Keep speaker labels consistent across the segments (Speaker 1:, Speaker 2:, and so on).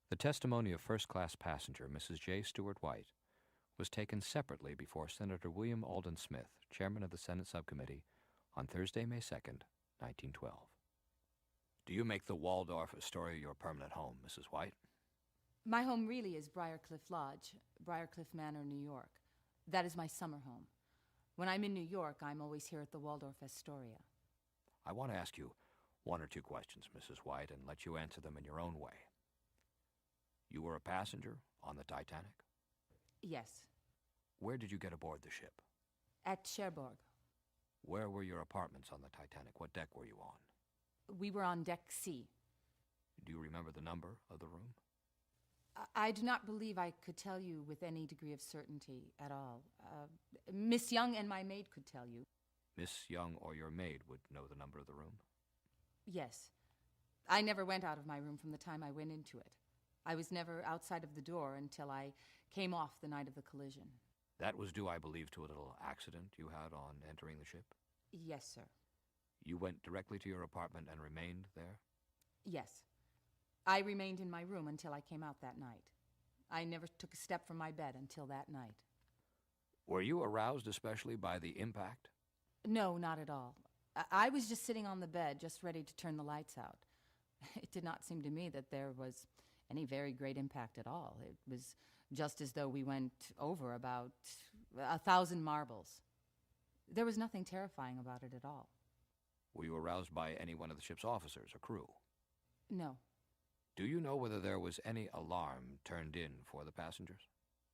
Speaker 1: The testimony of first-class passenger Mrs. J. Stuart White was taken separately before Senator William Alden Smith, chairman of the Senate Subcommittee, on Thursday, May 2nd, 1912. Do you make the Waldorf Astoria your permanent home, Mrs. White?
Speaker 2: My home really is Briarcliff Lodge, Briarcliff Manor, New York. That is my summer home. When I'm in New York, I'm always here at the Waldorf Astoria.
Speaker 1: I want to ask you one or two questions, Mrs. White, and let you answer them in your own way. You were a passenger on the Titanic?
Speaker 2: Yes.
Speaker 1: Where did you get aboard the ship?
Speaker 2: At Cherbourg.
Speaker 1: Where were your apartments on the Titanic? What deck were you on?
Speaker 2: We were on Deck C.
Speaker 1: Do you remember the number of the room?
Speaker 2: I do not believe I could tell you with any degree of certainty at all. Miss Young and my maid could tell you.
Speaker 1: Miss Young or your maid would know the number of the room?
Speaker 2: Yes. I never went out of my room from the time I went into it. I was never outside of the door until I came off the night of the collision.
Speaker 1: That was due, I believe, to a little accident you had on entering the ship?
Speaker 2: Yes, sir.
Speaker 1: You went directly to your apartment and remained there?
Speaker 2: Yes. I remained in my room until I came out that night. I never took a step from my bed until that night.
Speaker 1: Were you aroused especially by the impact?
Speaker 2: No, not at all. I was just sitting on the bed, just ready to turn the lights out. It did not seem to me that there was any very great impact at all. It was just as though we went over about 1,000 marbles. There was nothing terrifying about it at all.
Speaker 1: Were you aroused by any one of the ship's officers or crew?
Speaker 2: No.
Speaker 1: Do you know whether there was any alarm turned in for the passengers?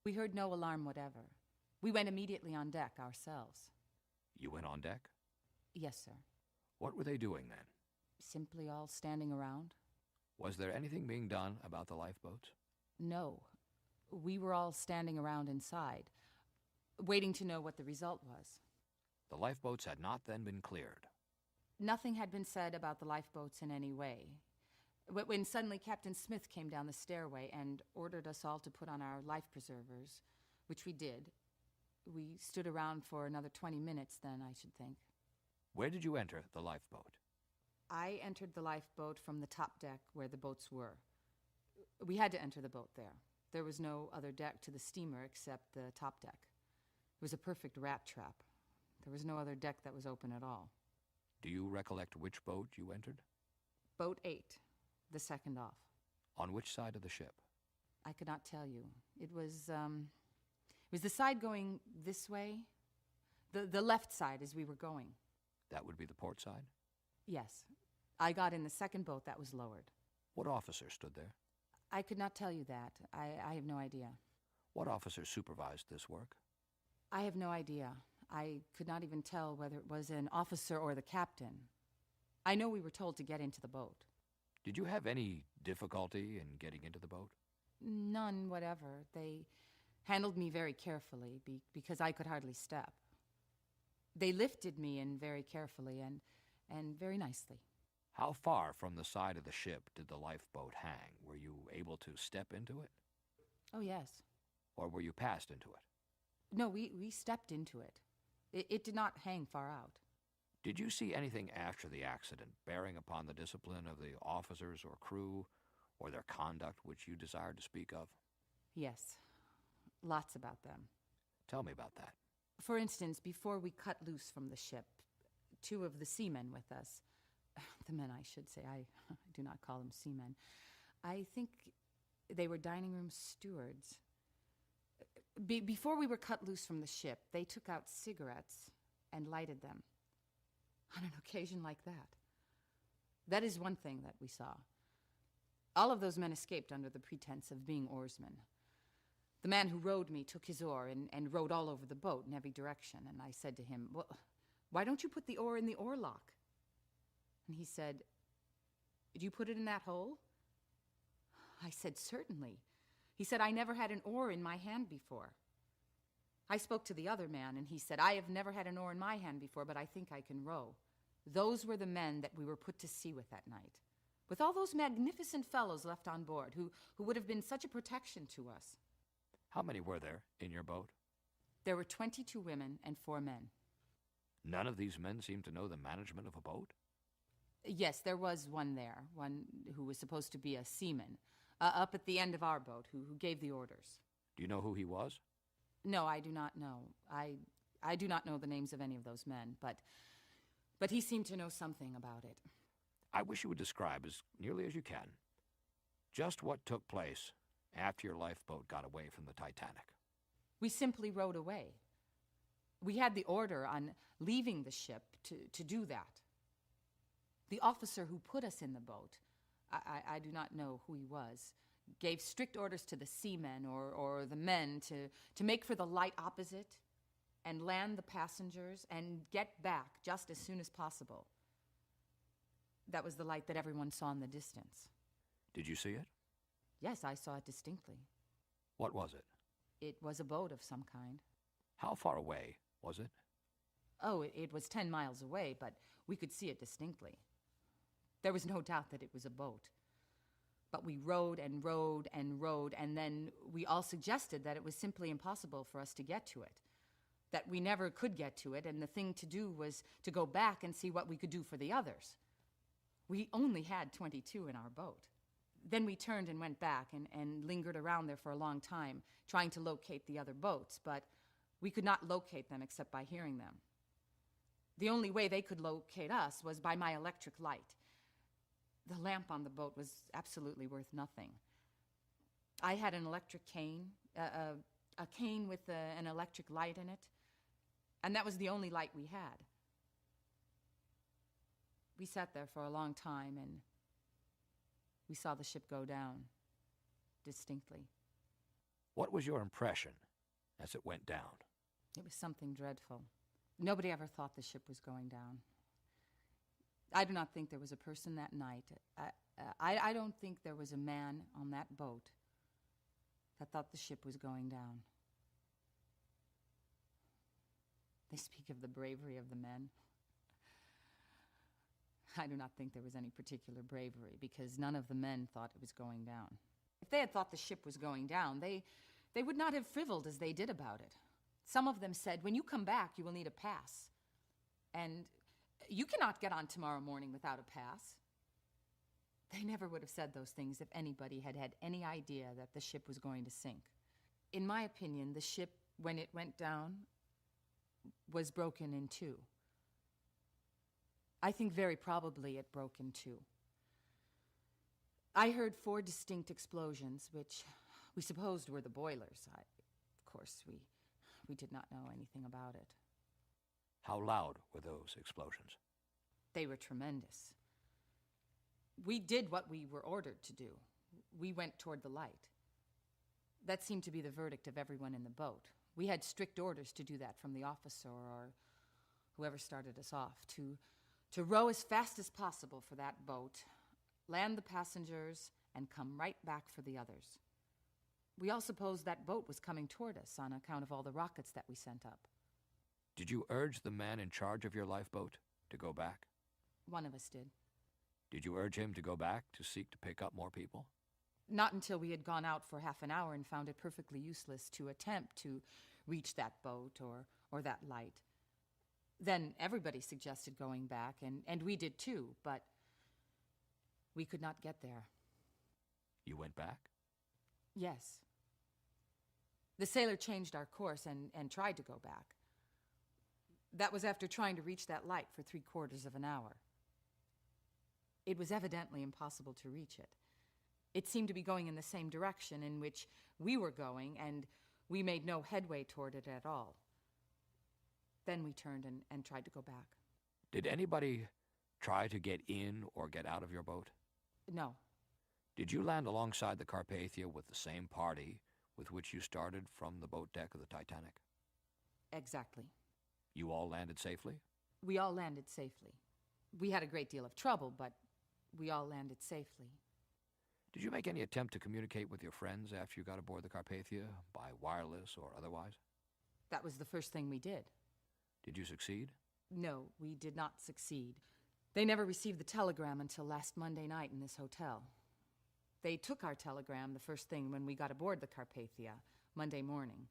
Speaker 2: We heard no alarm whatever. We went immediately on deck ourselves.
Speaker 1: You went on deck?
Speaker 2: Yes, sir.
Speaker 1: What were they doing then?
Speaker 2: Simply all standing around.
Speaker 1: Was there anything being done about the lifeboats?
Speaker 2: No. We were all standing around inside, waiting to know what the result was.
Speaker 1: The lifeboats had not then been cleared.
Speaker 2: Nothing had been said about the lifeboats in any way. When suddenly Captain Smith came down the stairway and ordered us all to put on our life preservers, which we did, we stood around for another 20 minutes then, I should think.
Speaker 1: Where did you enter the lifeboat?
Speaker 2: I entered the lifeboat from the top deck where the boats were. We had to enter the boat there. There was no other deck to the steamer except the top deck. It was a perfect rat trap. There was no other deck that was open at all.
Speaker 1: Do you recollect which boat you entered?
Speaker 2: Boat 8, the second off.
Speaker 1: On which side of the ship?
Speaker 2: I could not tell you. It was the side going this way, the left side as we were going.
Speaker 1: That would be the port side?
Speaker 2: Yes. I got in the second boat that was lowered.
Speaker 1: What officer stood there?
Speaker 2: I could not tell you that. I have no idea.
Speaker 1: What officer supervised this work?
Speaker 2: I have no idea. I could not even tell whether it was an officer or the captain. I know we were told to get into the boat.
Speaker 1: Did you have any difficulty in getting into the boat?
Speaker 2: None whatever. They handled me very carefully because I could hardly step. They lifted me in very carefully and very nicely.
Speaker 1: How far from the side of the ship did the lifeboat hang? Were you able to step into it?
Speaker 2: Oh, yes.
Speaker 1: Or were you passed into it?
Speaker 2: No, we stepped into it. It did not hang far out.
Speaker 1: Did you see anything after the accident bearing upon the discipline of the officers or crew or their conduct which you desired to speak of?
Speaker 2: Yes. Lots about them.
Speaker 1: Tell me about that.
Speaker 2: For instance, before we cut loose from the ship, 2 of the seamen with us, the men I should say, I do not call them seamen, I think they were dining room stewards. Before we were cut loose from the ship, they took out cigarettes and lighted them. On an occasion like that. That is one thing that we saw. All of those men escaped under the pretense of being oarsmen. The man who rowed me took his oar and rowed all over the boat in every direction, and I said to him, "Well, why don't you put the oar in the oarlock?" And he said, "Did you put it in that hole?" I said, "Certainly." He said, "I never had an oar in my hand before." I spoke to the other man, and he said, "I have never had an oar in my hand before, but I think I can row." Those were the men that we were put to sea with that night, with all those magnificent fellows left on board who would have been such a protection to us.
Speaker 1: How many were there in your boat?
Speaker 2: There were 22 women and 4 men.
Speaker 1: None of these men seemed to know the management of a boat?
Speaker 2: Yes, there was one there, one who was supposed to be a seaman, up at the end of our boat, who gave the orders.
Speaker 1: Do you know who he was?
Speaker 2: No, I do not know. I do not know the names of any of those men, but he seemed to know something about it.
Speaker 1: I wish you would describe, as nearly as you can, just what took place after your lifeboat got away from the Titanic.
Speaker 2: We simply rowed away. We had the order on leaving the ship to do that. The officer who put us in the boat, I do not know who he was, gave strict orders to the seamen or the men to make for the light opposite and land the passengers and get back just as soon as possible. That was the light that everyone saw in the distance.
Speaker 1: Did you see it?
Speaker 2: Yes, I saw it distinctly.
Speaker 1: What was it?
Speaker 2: It was a boat of some kind.
Speaker 1: How far away was it?
Speaker 2: Oh, it was 10 miles away, but we could see it distinctly. There was no doubt that it was a boat. But we rowed and rowed and rowed, and then we all suggested that it was simply impossible for us to get to it, that we never could get to it, and the thing to do was to go back and see what we could do for the others. We only had 22 in our boat. Then we turned and went back and lingered around there for a long time, trying to locate the other boats, but we could not locate them except by hearing them. The only way they could locate us was by my electric light. The lamp on the boat was absolutely worth nothing. I had an electric cane, a cane with an electric light in it, and that was the only light we had. We sat there for a long time, and we saw the ship go down, distinctly.
Speaker 1: What was your impression as it went down?
Speaker 2: It was something dreadful. Nobody ever thought the ship was going down. I do not think there was a person that night. I don't think there was a man on that boat that thought the ship was going down. They speak of the bravery of the men. I do not think there was any particular bravery, because none of the men thought it was going down. If they had thought the ship was going down, they would not have frivoled as they did about it. Some of them said, when you come back, you will need a pass. And you cannot get on tomorrow morning without a pass. They never would have said those things if anybody had had any idea that the ship was going to sink. In my opinion, the ship, when it went down, was broken in two. I think very probably it broke in two. I heard 4 distinct explosions, which we supposed were the boilers. Of course, we did not know anything about it.
Speaker 1: How loud were those explosions?
Speaker 2: They were tremendous. We did what we were ordered to do. We went toward the light. That seemed to be the verdict of everyone in the boat. We had strict orders to do that from the officer or whoever started us off, to row as fast as possible for that boat, land the passengers, and come right back for the others. We all supposed that boat was coming toward us on account of all the rockets that we sent up.
Speaker 1: Did you urge the man in charge of your lifeboat to go back?
Speaker 2: One of us did.
Speaker 1: Did you urge him to go back to seek to pick up more people?
Speaker 2: Not until we had gone out for half an hour and found it perfectly useless to attempt to reach that boat or that light. Then everybody suggested going back, and we did too, but we could not get there.
Speaker 1: You went back?
Speaker 2: Yes. The sailor changed our course and tried to go back. That was after trying to reach that light for 3/4 of an hour. It was evidently impossible to reach it. It seemed to be going in the same direction in which we were going, and we made no headway toward it at all. Then we turned and tried to go back.
Speaker 1: Did anybody try to get in or get out of your boat?
Speaker 2: No.
Speaker 1: Did you land alongside the Carpathia with the same party with which you started from the boat deck of the Titanic?
Speaker 2: Exactly.
Speaker 1: You all landed safely?
Speaker 2: We all landed safely. We had a great deal of trouble, but we all landed safely.
Speaker 1: Did you make any attempt to communicate with your friends after you got aboard the Carpathia, by wireless or otherwise?
Speaker 2: That was the first thing we did.
Speaker 1: Did you succeed?
Speaker 2: No, we did not succeed. They never received the telegram until last Monday night in this hotel. They took our telegram the first thing when we got aboard the Carpathia, Monday morning.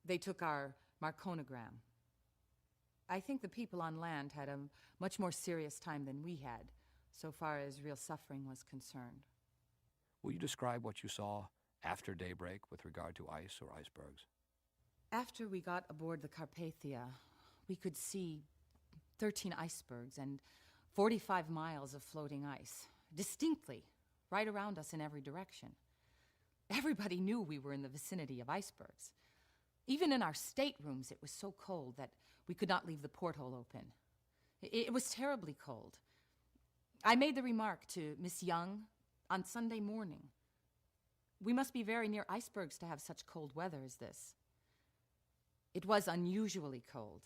Speaker 2: They took our Marconigram. I think the people on land had a much more serious time than we had, so far as real suffering was concerned.
Speaker 1: Will you describe what you saw after daybreak with regard to ice or icebergs?
Speaker 2: After we got aboard the Carpathia, we could see 13 icebergs and 45 miles of floating ice, distinctly, right around us in every direction. Everybody knew we were in the vicinity of icebergs. Even in our staterooms, it was so cold that we could not leave the porthole open. It was terribly cold. I made the remark to Miss Young on Sunday morning. We must be very near icebergs to have such cold weather as this. It was unusually cold.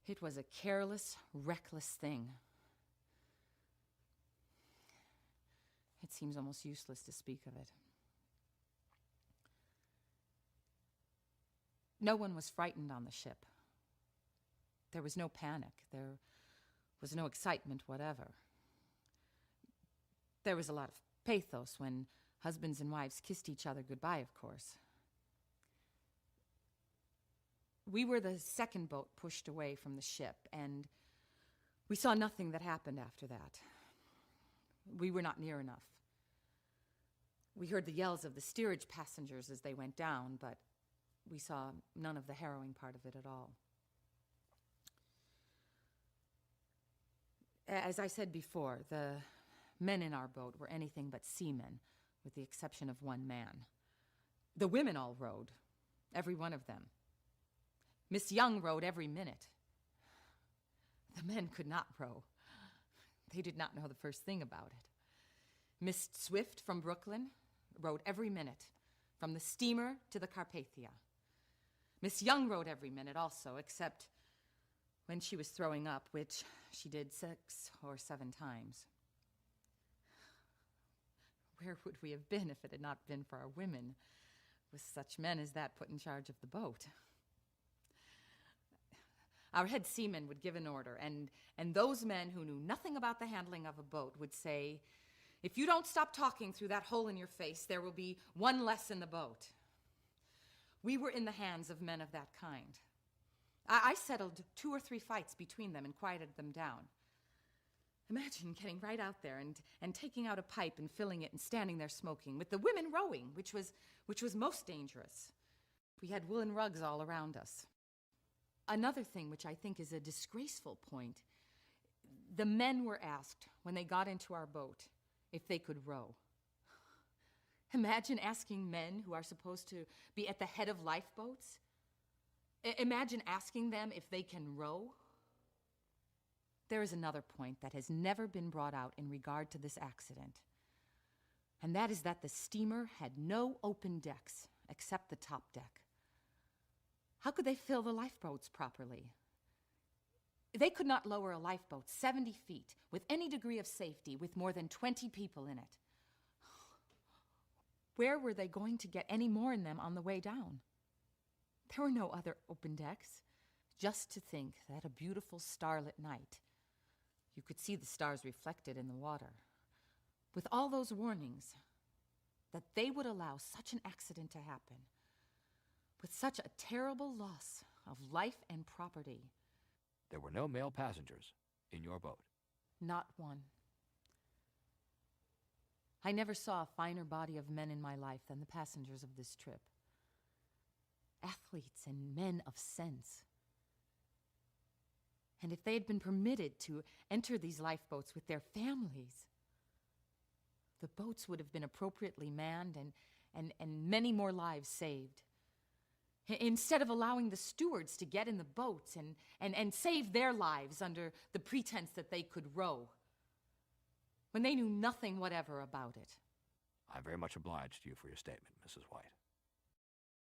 Speaker 2: It was a careless, reckless thing. It seems almost useless to speak of it. No one was frightened on the ship. There was no panic. There was no excitement whatever. There was a lot of pathos when husbands and wives kissed each other goodbye, of course. We were the second boat pushed away from the ship, and we saw nothing that happened after that. We were not near enough. We heard the yells of the steerage passengers as they went down, but we saw none of the harrowing part of it at all. As I said before, the men in our boat were anything but seamen, with the exception of one man. The women all rowed, every one of them. Miss Young rowed every minute. The men could not row. They did not know the first thing about it. Miss Swift from Brooklyn rowed every minute, from the steamer to the Carpathia. Miss Young rowed every minute also, except when she was throwing up, which she did 6 or 7 times. Where would we have been if it had not been for our women, with such men as that put in charge of the boat? Our head seaman would give an order, and those men who knew nothing about the handling of a boat would say, "If you don't stop talking through that hole in your face, there will be one less in the boat." We were in the hands of men of that kind. I settled 2 or 3 fights between them and quieted them down. Imagine getting right out there and taking out a pipe and filling it and standing there smoking, with the women rowing, which was most dangerous. We had woolen rugs all around us. Another thing which I think is a disgraceful point, the men were asked when they got into our boat if they could row. Imagine asking men who are supposed to be at the head of lifeboats. Imagine asking them if they can row. There is another point that has never been brought out in regard to this accident, and that is that the steamer had no open decks except the top deck. How could they fill the lifeboats properly? They could not lower a lifeboat 70 feet with any degree of safety with more than 20 people in it. Where were they going to get any more in them on the way down? There were no other open decks. Just to think that a beautiful starlit night, you could see the stars reflected in the water, with all those warnings, that they would allow such an accident to happen, with such a terrible loss of life and property.
Speaker 1: There were no male passengers in your boat.
Speaker 2: Not one. I never saw a finer body of men in my life than the passengers of this trip. Athletes and men of sense. And if they had been permitted to enter these lifeboats with their families, the boats would have been appropriately manned and many more lives saved. Instead of allowing the stewards to get in the boats and save their lives under the pretense that they could row, when they knew nothing whatever about it.
Speaker 1: I'm very much obliged to you for your statement, Mrs. White.